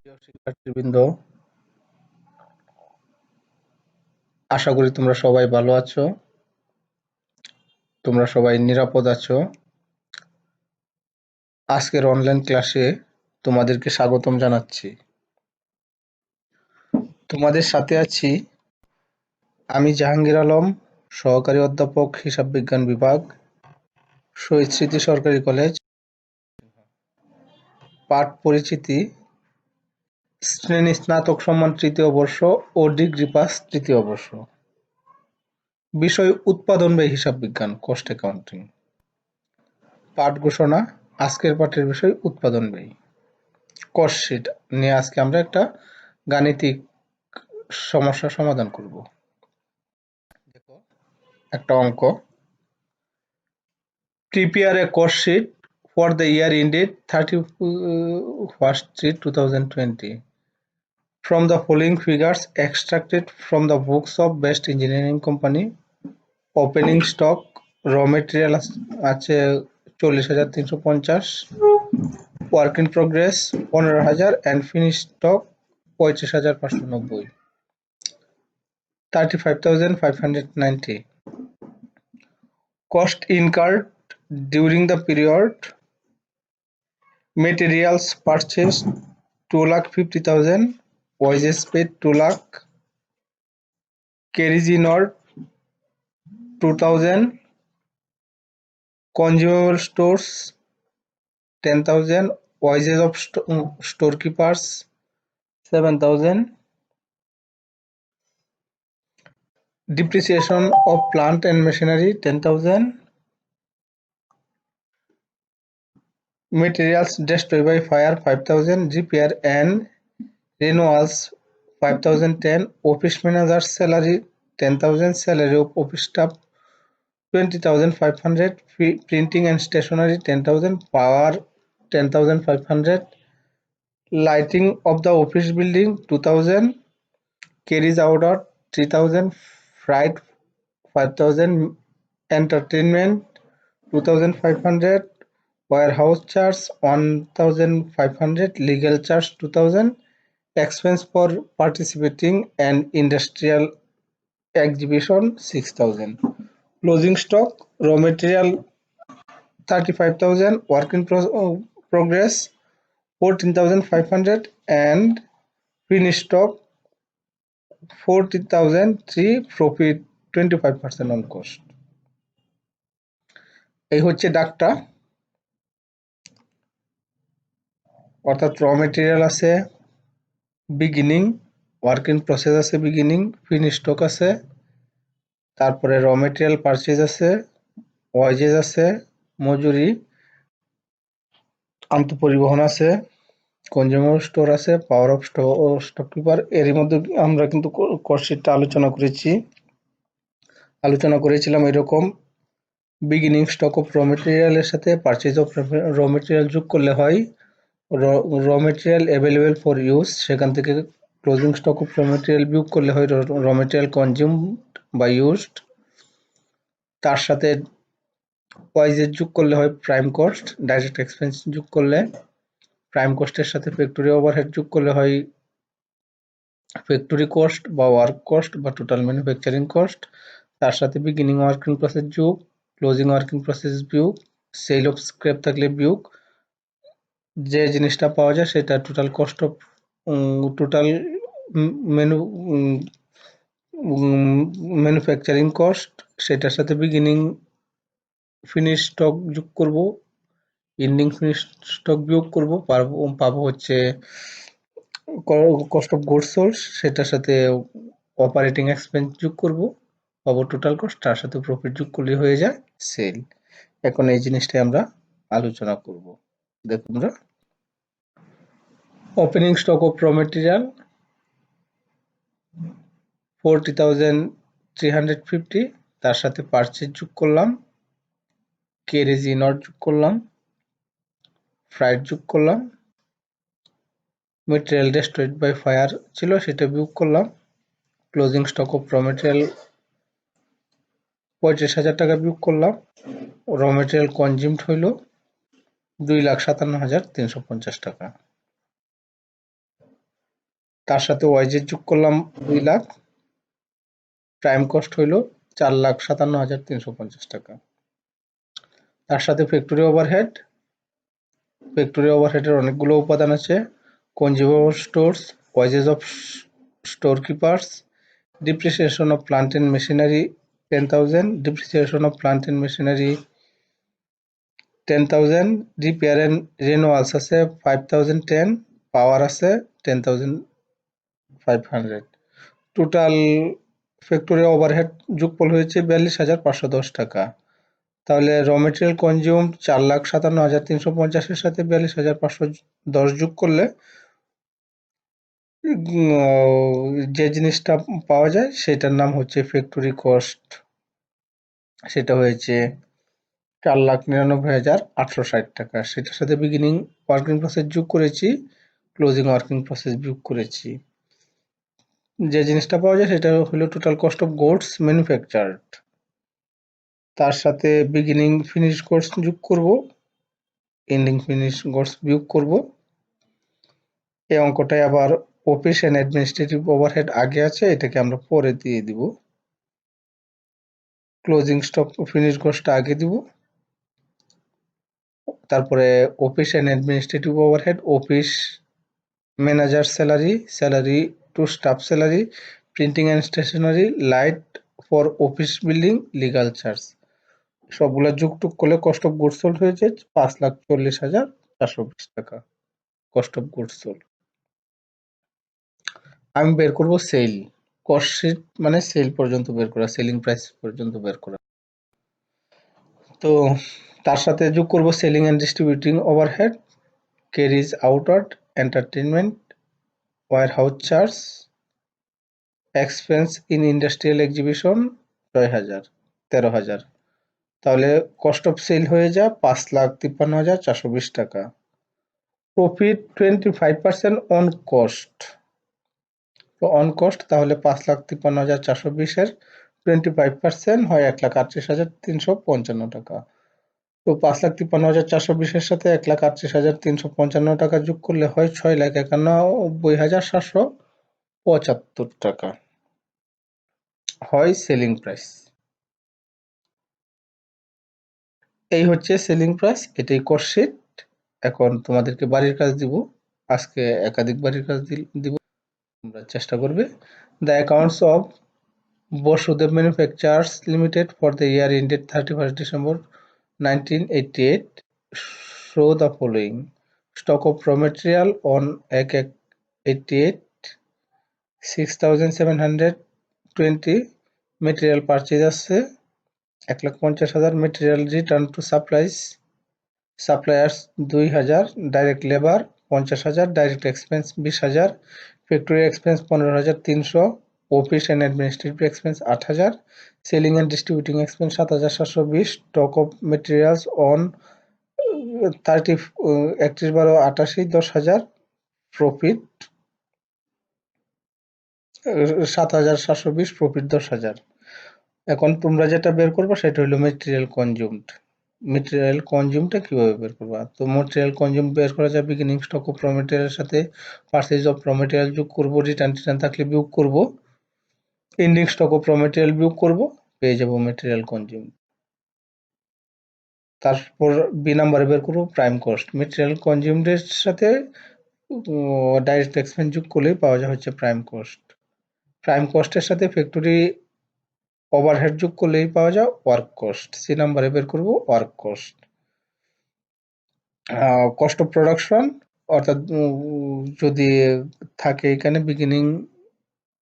প্রিয় শিক্ষার্থীবৃন্দ, আশা করি তোমরা সবাই ভালো আছো। তোমরা সবাই নিরাপদ আছো। আজকের অনলাইন ক্লাসে তোমাদেরকে স্বাগতম জানাচ্ছি। তোমাদের সাথে আছি আমি জাহাঙ্গীর আলম, সহকারী অধ্যাপক, হিসাব বিজ্ঞান বিভাগ, শহীদ স্মৃতি সরকারি কলেজ। পাঠ পরিচিতি, শ্রেণী স্নাতক সম্মান তৃতীয় বর্ষ ও ডিগ্রি পাস তৃতীয় বর্ষ। বিষয় উৎপাদন ব্যয় হিসাব বিজ্ঞান, কস্ট অ্যাকাউন্টিং। পাঠ ঘোষণা, আজকের পাঠের বিষয় উৎপাদন ব্যয়। কস্ট শিট নিয়ে আজকে আমরা একটা গাণিতিক সমস্যা সমাধান করব। দেখো, একটা অঙ্ক। Prepare a cost sheet for the year ended 31st/3/2020 from the following figures extracted from the books of Best Engineering Company. Opening stock, raw material আছে 40,350, work in progress 15,000 and finished stock 35,590, 35,590. Cost incurred during the period: materials purchased 2,50,000, wages paid 2 lakh, carriage in order 2,000, consumable stores 10,000, wages of storekeepers 7,000, depreciation of plant and machinery 10,000, materials destroyed by fire 5,000, repair and renewals 5,010, office manager's salary 10,000, salary of office staff 20,500, printing and stationery 10,000, power 10,500, lighting of the office building 2,000, carriage order 3,000, freight 5,000, entertainment 2,500, warehouse charge 1,500, legal charge 2,000, expense for participating and industrial exhibition 6,000. Closing stock, raw material 35,000, work in progress 14,500 and finished stock 40,003, profit 25% on cost. এই হচ্ছে ডাকটা, অর্থাৎ র material আছে beginning, work in process আছে beginning, finish stock আছে, তারপরে র মেটেরিয়াল পারচেজ আছে, ওয়াজেস আছে, মজুরি, আন্তঃপরিবহন আছে, কনজিউমার স্টোর আছে, পাওয়ার অফ স্টক কিপার। এরই মধ্যে আমরা কিন্তু কস্ট শিটটা আলোচনা করেছিলাম এরকম: বিগিনিং স্টক অফ র মেটেরিয়ালের সাথে পারচেজ অফ র মেটেরিয়াল যোগ করলে হয় র মেটেরিয়াল অ্যাভেলেবেল ফর ইউজ, সেখান থেকে ক্লোজিং স্টক অফ র মেটেরিয়াল বিয়োগ করলে হয় র মেটেরিয়াল কনজিউমড বা ইউজড, তার সাথে ওয়াইজেস যোগ করলে হয় প্রাইম কস্ট, ডাইরেক্ট এক্সপেন্স যোগ করলে প্রাইম কস্টের সাথে ফ্যাক্টরি ওভারহেড যোগ করলে হয় ফ্যাক্টরি কস্ট বা ওয়ার্ক কস্ট বা টোটাল ম্যানুফ্যাকচারিং কস্ট, তার সাথে বিগিনিং ওয়ার্কিং প্রসেস যোগ, ক্লোজিং ওয়ার্কিং প্রসেস বিয়োগ, সেল অফ স্ক্র্যাপ থাকলে বিয়োগ, যে জিনিসটা পাওয়া যায় সেটা total cost of total manufacturing cost, সেটার সাথে বিগিনিং ফিনিশ স্টক যোগ করব, এন্ডিং ফিনিশ স্টক বিয়োগ করব, পাবো হচ্ছে কস্ট অফ গুডস সোল্ড, সেটার সাথে অপারেটিং এক্সপেন্স যোগ করব, পাবো টোটাল কস্ট, তার সাথে প্রফিট যোগ করলে হয়ে যায় সেল। এখন এই জিনিসটাই আমরা আলোচনা করব। দেখো আমরা ওপেনিং স্টক অফ র মেটেরিয়াল 40,350, তার সাথে পারচেজ যোগ করলাম, ক্যারেজ ইন অর্ডার যোগ করলাম, ফ্রাইট যোগ করলাম, মেটেরিয়াল ডেস্ট্রয়েড বাই ফায়ার ছিল সেটা বিয়োগ করলাম, ক্লোজিং স্টক অফ র মেটেরিয়াল 35,000 টাকা বিয়োগ করলাম, র মেটেরিয়াল কনজিউমড হইল 2,57,350 টাকা। তার সাথে ওয়াইজের যোগ করলাম 2 লাখ, প্রাইম কস্ট হইল 4,57,350 টাকা। তার সাথে ফ্যাক্টরি ওভারহেডের অনেকগুলো উপাদান আছে। Consumer stores, wedges of store keepers, depreciation of plant and machinery 10,000, depreciation of plant and machinery 10,000, repair and renewals আছে 5,010, পাওয়ার আছে 10,500। টোটাল ফ্যাক্টরি ওভারহেড যোগফল হয়েছে 42,510 টাকা। তাহলে র মেটেরিয়াল কনজিউম 4,57,350 এর সাথে 42,510 যোগ করলে যে জিনিসটা পাওয়া যায় সেটার নাম হচ্ছে ফ্যাক্টরি কস্ট। সেটা হয়েছে 4,99,860 টাকা। সেটার সাথে বিগিনিং ওয়ার্কিং প্রসেস যোগ করেছি, ক্লোজিং ওয়ার্কিং প্রসেস যোগ করেছি। যে জিনিসটা পাওয়া যায় সেটা হলো টোটাল কস্ট অফ গুডস ম্যানুফ্যাকচারড। তার সাথে বিগিনিং ফিনিশ গুডস যোগ করব, এন্ডিং ফিনিশ গুডস বিয়োগ করব। এই অঙ্কটাই আবার অফিস এন্ড অ্যাডমিনিস্ট্রেটিভ ওভারহেড আগে আছে, এটাকে আমরা পরে দিয়ে দিব। ক্লোজিং স্টক ফিনিশ গুডসটা আগে দিব, তারপরে office and administrative overhead, office manager salary, salary to staff salary, printing and stationery, light for office building, legal charge, সবগুলা যুগটুক করলে কস্ট অফ গুডস সোল্ড হয়েছে 5,40,420 টাকা কস্ট অফ গুডস সোল্ড। আমি বের করব সেল। কস্ট শিট মানে sell পর্যন্ত বের করা, সেলিং প্রাইস পর্যন্ত বের করা। তো তার সাথে যোগ করব selling and distributing overhead, carriage outward, entertainment, warehouse charge, expense in industrial exhibition 13,000। তাহলে কস্ট অফ সেল হয়ে যায় 5,53,420 টাকা। Profit 25% on cost. তো অন কস্ট তাহলে 5,53,420 এর 25% হয় 1,38,355 টাকা। তো 5,53,420 এর সাথে 1,38,355 টাকা যোগ করলে হয় 6,91,775 টাকা, হয় সেলিং প্রাইস। এই হচ্ছে সেলিং প্রাইস, এটাই কস্ট শিট। এখন তোমাদেরকে বাড়ির কাজ দিব, আজকে একাধিক বাড়ির কাজ দিব, তোমরা চেষ্টা করবে। The accounts of Basudev manufacturers limited for the year ended 31st December 1988 show the following: stock of raw material on 1/88 6,720, material purchase আছে 1,50,000, material return to suppliers 2,000, direct labor 50,000, direct expense 20,000, factory expense 15,300, office and administrative expense 8,000, selling and distributing expense 7,720, stock of materials on 31/12/88 10,000, profit 7,720, profit 10,000। এখন তোমরা যেটা বের করবে সেটা হলো material consumed. Material কনজিউমটা কিভাবে বের করবা? তো মেটেরিয়াল কনজিউম বের করা যায় বিগিনিং স্টক অফ র মেটেরিয়ালের সাথে পারচেজ অফ র মেটেরিয়াল যোগ করব, রিটার্ন থাকলে বিয়োগ করব, এন্ডিং স্টক অফ র মেটেরিয়াল বিয়োগ করব, পেয়ে যাব মেটেরিয়াল কনজিউম। তারপর বি নাম্বারে বের করব প্রাইম কস্ট। মেটেরিয়াল কনজিউমডের সাথে ডাইরেক্ট এক্সপেন্স যোগ করলেই পাওয়া যায় হচ্ছে প্রাইম কস্ট। প্রাইম কস্টের সাথে ফ্যাক্টরি ওভারহেড যোগ করলেই পাওয়া যায় ওয়ার্ক কস্ট। সি নাম্বারে বের করব work cost. Cost of production অর্থাৎ যদি থাকে এখানে বিগিনিং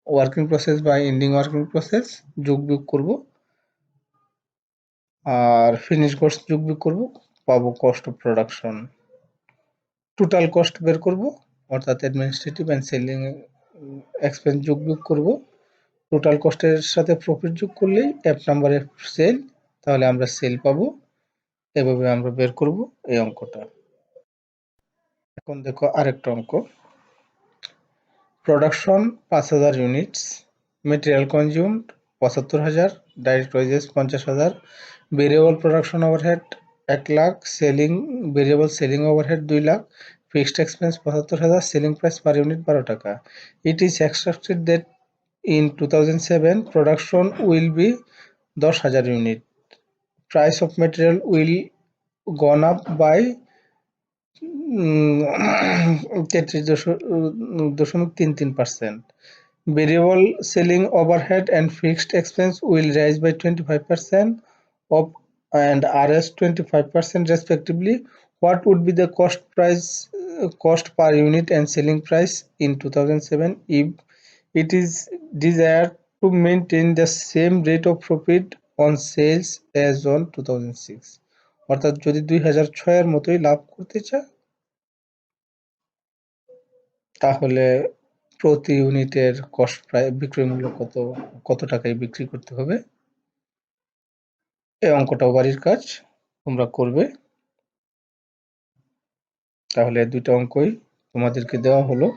ওয়ার্কিং প্রসেস বা এন্ডিং ওয়ার্কিং প্রসেস যোগ বিয়োগ করব, আর ফিনিশ কোর্স যোগ বিয়োগ করব, পাবো cost of production. Total cost বের করব অর্থাৎ অ্যাডমিনিস্ট্রেটিভ এন্ড সেলিং এক্সপেন্স যোগ বিয়োগ করব, টোটাল কস্টের সাথে প্রফিট যোগ করলেই এফ নাম্বারে সেল, তাহলে আমরা সেল পাবো। এভাবে আমরা বের করব এই অঙ্কটা। এখন দেখো আরেকটা অঙ্ক। Production 5,000 units, material consumed 75,000, direct wages 50,000, variable production overhead 1 lakh, variable selling overhead 2 lakh, fixed expense ৭৫,০০০, selling price per unit ১২ টাকা. It is expected that in 2007 production will be ১০,০০০ unit. Price of material will gone up by 33.33%. Variable selling overhead and fixed expense will rise by 25% of and RS 25% respectively. What would be the cost per unit and selling price in 2007 if it is desired to maintain the same rate of profit on sales as on 2006? অর্থাৎ যদি 2006 এর মতোই লাভ করতে চায় তাহলে প্রতি ইউনিটের cost প্রায় বিক্রয় মূল্য কত টাকায় বিক্রি করতে হবে। এই অঙ্কটাও বাড়ির কাজ তোমরা করবে। তাহলে দুইটা অঙ্কই তোমাদেরকে দেওয়া হলো।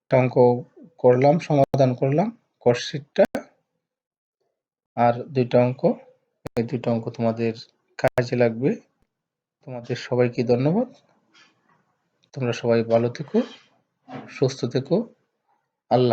একটা অঙ্ক করলাম, সমাধান করলাম কস্ট শিটটা, আর দুইটা অঙ্ক, এই দুইটা অঙ্ক তোমাদের কাজে লাগবে। তোমাদের সবাইকে ধন্যবাদ। তোমরা সবাই ভালো থেকো, সুস্থ থেকো। আল্লাহ